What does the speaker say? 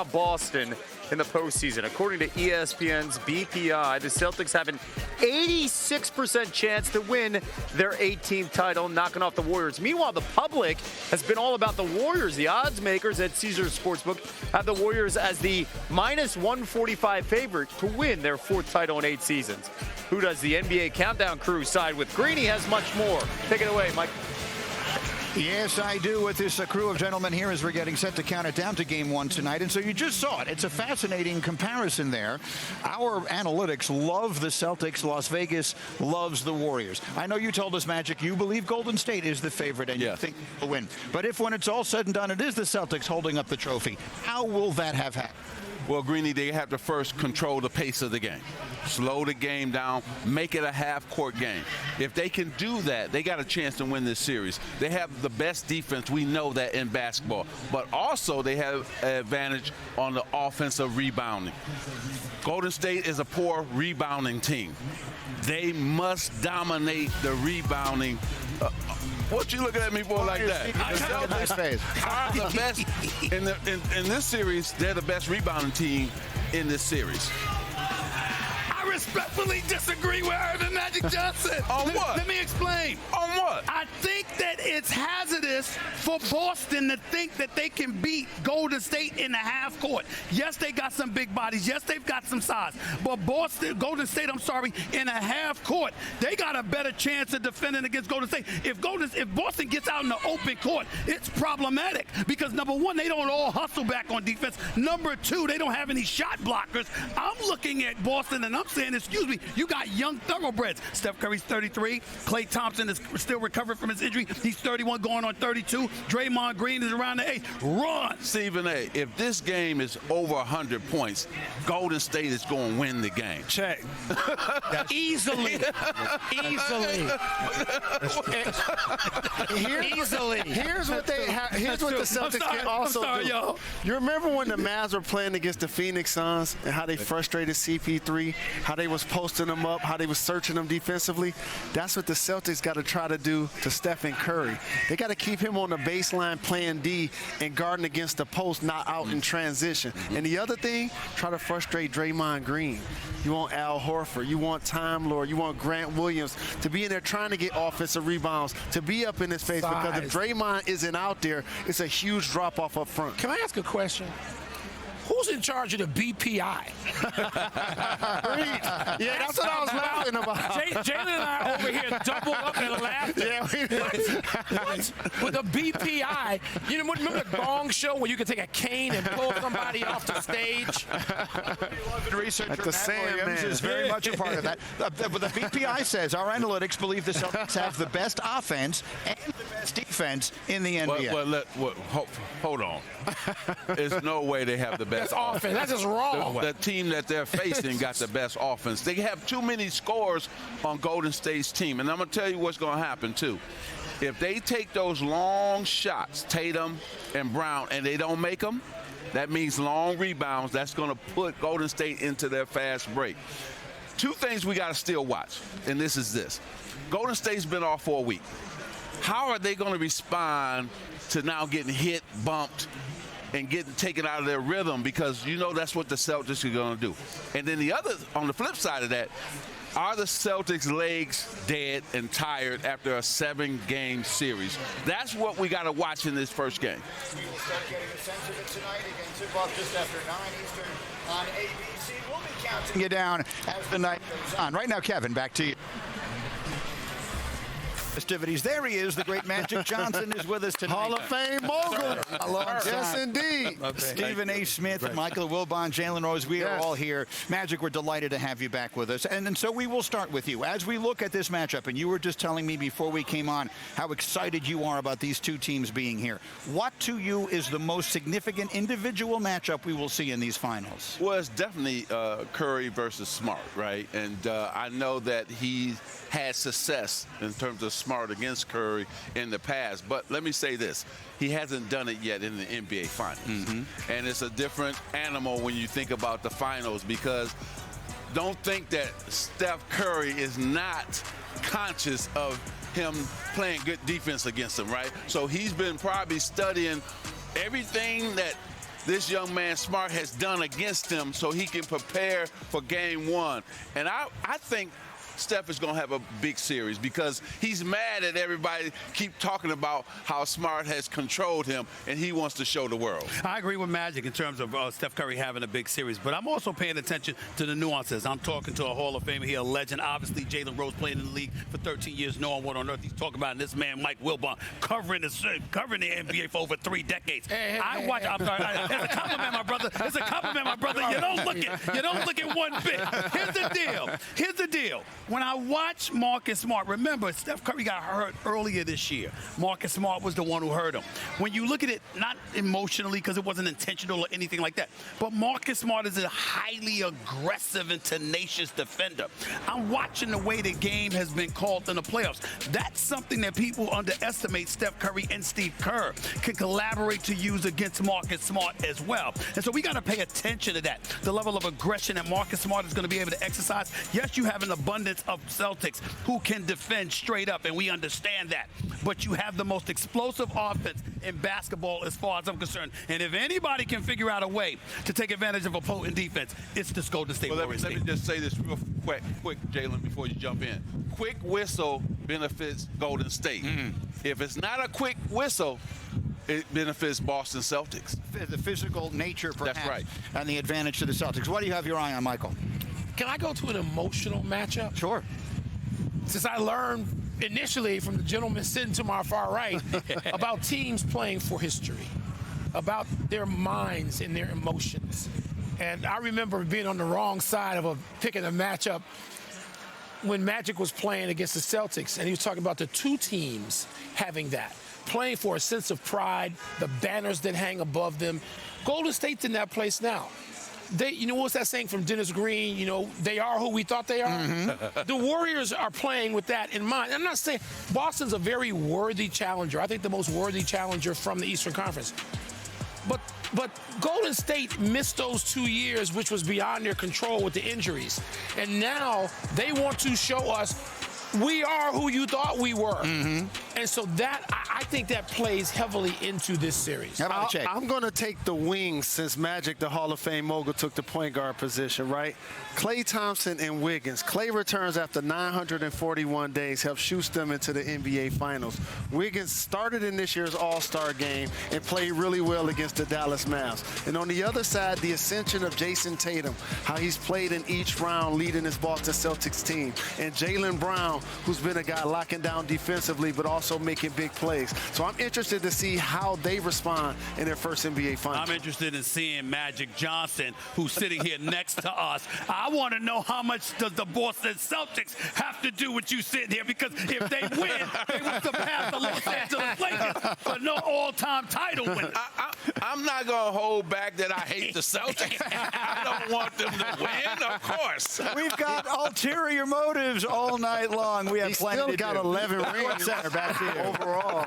Boston in the postseason. According to ESPN's BPI, the Celtics have an 86% chance to win their 18th title, knocking off the Warriors. Meanwhile, the public has been all about the Warriors. The odds makers at Caesars Sportsbook have the Warriors as the minus 145 favorite to win their fourth title in 8 seasons. Who does the NBA Countdown crew side with? Greeny has much more. Take it away, Mike. Yes, I do, with this crew of gentlemen here as we're getting set to count it down to Game 1 tonight. And so you just saw it. It's a fascinating comparison there. Our analytics love the Celtics. Las Vegas loves the Warriors. I know you told us, Magic, you believe Golden State is the favorite and you think they'll win. But if when it's all said and done, it is the Celtics holding up the trophy, how will that have happened? Well, Greeny, they have to first control the pace of the game. Slow the game down, make it a half-court game. If they can do that, they got a chance to win this series. They have the best defense. We know that in basketball. But also they have an advantage on the offensive rebounding. Golden State is a poor rebounding team. They must dominate the rebounding. What you looking at me for like that? The Celtics are the best in this series. They're the best rebounding team in this series. I respectfully disagree with Irvin Magic Johnson. On what? Let me explain. On what? I think that it's hazardous for Boston to think that they can beat Golden State in the half court. Yes, they got some big bodies. Yes, they've got some size. But Golden State, in a half court, they got a better chance of defending against Golden State. If Boston gets out in the open court, it's problematic because, number one, they don't all hustle back on defense. Number two, they don't have any shot blockers. I'm looking at Boston and I'm saying, excuse me, you got young thoroughbreds. Steph Curry's 33. Klay Thompson is still recovering from his injury. He's 31 going on 32. Draymond Green is around the 8. Run! Stephen A., if this game is over 100 points, Golden State is going to win the game. Check. Easily. Easily. Easily. Here's what the Celtics can also do. Y'all. You remember when the Mavs were playing against the Phoenix Suns and how they frustrated CP3, how they was posting them up, how they was searching them defensively? That's what the Celtics got to try to do to Stephen Curry. They got to keep him on the baseline playing D and guarding against the post, not out in transition. And the other thing, try to frustrate Draymond Green. You want Al Horford, you want Time Lord, you want Grant Williams to be in there trying to get offensive rebounds, to be up in his face, because if Draymond isn't out there, it's a huge drop-off up front. Can I ask a question? Who's in charge of the BPI? Yeah, that's what I was laughing about. Jalen and I over here double up and laughing. Yeah, what? With the BPI, you know, remember the Gong Show where you could take a cane and pull somebody off the stage? Researcher Like the Matt Sandman. Williams is very much a part of that. But the BPI says our analytics believe the Celtics have the best offense and the best defense in the NBA. Hold on. There's no way they have the best That's offense. That's just wrong. The team that they're facing got the best offense. They have too many scores on Golden State's team. And I'm going to tell you what's going to happen, too. If they take those long shots, Tatum and Brown, and they don't make them, that means long rebounds. That's going to put Golden State into their fast break. Two things we got to still watch, and this is this. Golden State's been off for a week. How are they going to respond to now getting hit, bumped, and getting taken out of their rhythm? Because you know that's what the Celtics are going to do. And then on the flip side of that, are the Celtics' legs dead and tired after a 7-game series? That's what we got to watch in this first game. We will start getting a sense of it tonight. Again, tip-off just after 9 Eastern on ABC. We'll be counting you down as the night goes on. Right now, Kevin, back to you. Festivities. There he is. The great Magic Johnson is with us tonight. Hall of Fame mogul. Alongside Yes, indeed. Stephen A. Smith, Michael Wilbon, Jalen Rose. We are all here. Magic, we're delighted to have you back with us. And so we will start with you. As we look at this matchup, and you were just telling me before we came on how excited you are about these two teams being here. What to you is the most significant individual matchup we will see in these finals? Well, it's definitely Curry versus Smart, right? And I know that he had success in terms of Smart against Curry in the past. But let me say this. He hasn't done it yet in the NBA Finals. And it's a different animal when you think about the finals, because don't think that Steph Curry is not conscious of him playing good defense against him, right? So he's been probably studying everything that this young man Smart has done against him so he can prepare for game one. And I think Steph is going to have a big series because he's mad at everybody keep talking about how Smart has controlled him, and he wants to show the world. I agree with Magic in terms of Steph Curry having a big series, but I'm also paying attention to the nuances. I'm talking to a Hall of Famer here, a legend. Obviously, Jalen Rose playing in the league for 13 years, knowing what on earth he's talking about. And this man, Mike Wilbon, covering the NBA for over 3 decades. I'm sorry. It's a compliment, my brother. It's a compliment, my brother. You don't look at one bit. Here's the deal. When I watch Marcus Smart, remember, Steph Curry got hurt earlier this year. Marcus Smart was the one who hurt him. When you look at it, not emotionally because it wasn't intentional or anything like that, but Marcus Smart is a highly aggressive and tenacious defender. I'm watching the way the game has been called in the playoffs. That's something that people underestimate. Steph Curry and Steve Kerr can collaborate to use against Marcus Smart as well. And so we got to pay attention to that. The level of aggression that Marcus Smart is going to be able to exercise. Yes, you have an abundance of Celtics who can defend straight up, and we understand that. But you have the most explosive offense in basketball as far as I'm concerned. And if anybody can figure out a way to take advantage of a potent defense, it's this Golden State Warriors. Let me just say this real quick, Jalen, before you jump in. Quick whistle benefits Golden State. If it's not a quick whistle, it benefits Boston Celtics. The physical nature, perhaps, That's right. and the advantage to the Celtics. What do you have your eye on, Michael? Can I go to an emotional matchup? Sure. Since I learned initially from the gentleman sitting to my far right about teams playing for history, about their minds and their emotions. And I remember being on the wrong side of picking a matchup when Magic was playing against the Celtics, and he was talking about the two teams having that, playing for a sense of pride, the banners that hang above them. Golden State's in that place now. What's that saying from Dennis Green? They are who we thought they are. Mm-hmm. The Warriors are playing with that in mind. I'm not saying Boston's a very worthy challenger. I think the most worthy challenger from the Eastern Conference. But Golden State missed those 2 years, which was beyond their control with the injuries. And now they want to show us we are who you thought we were. Mm-hmm. And so I think that plays heavily into this series. How about Jake? I'm going to take the wings since Magic, the Hall of Fame mogul, took the point guard position, right? Klay Thompson and Wiggins. Klay returns after 941 days, helped shoot them into the NBA Finals. Wiggins started in this year's All-Star game and played really well against the Dallas Mavs. And on the other side, the ascension of Jason Tatum, how he's played in each round leading his Boston Celtics team. And Jalen Brown, who's been a guy locking down defensively but also making big plays. So I'm interested to see how they respond in their first NBA Finals. I'm interested in seeing Magic Johnson, who's sitting here next to us. I want to know how much does the Boston Celtics have to do with you sitting here, because if they win, they will surpass the Los Angeles Lakers for no all-time title winner. I'm not going to hold back that I hate the Celtics. I don't want them to win, of course. We've got ulterior motives all night long. We have plenty to do. He's still got 11 rings Center back to you. overall.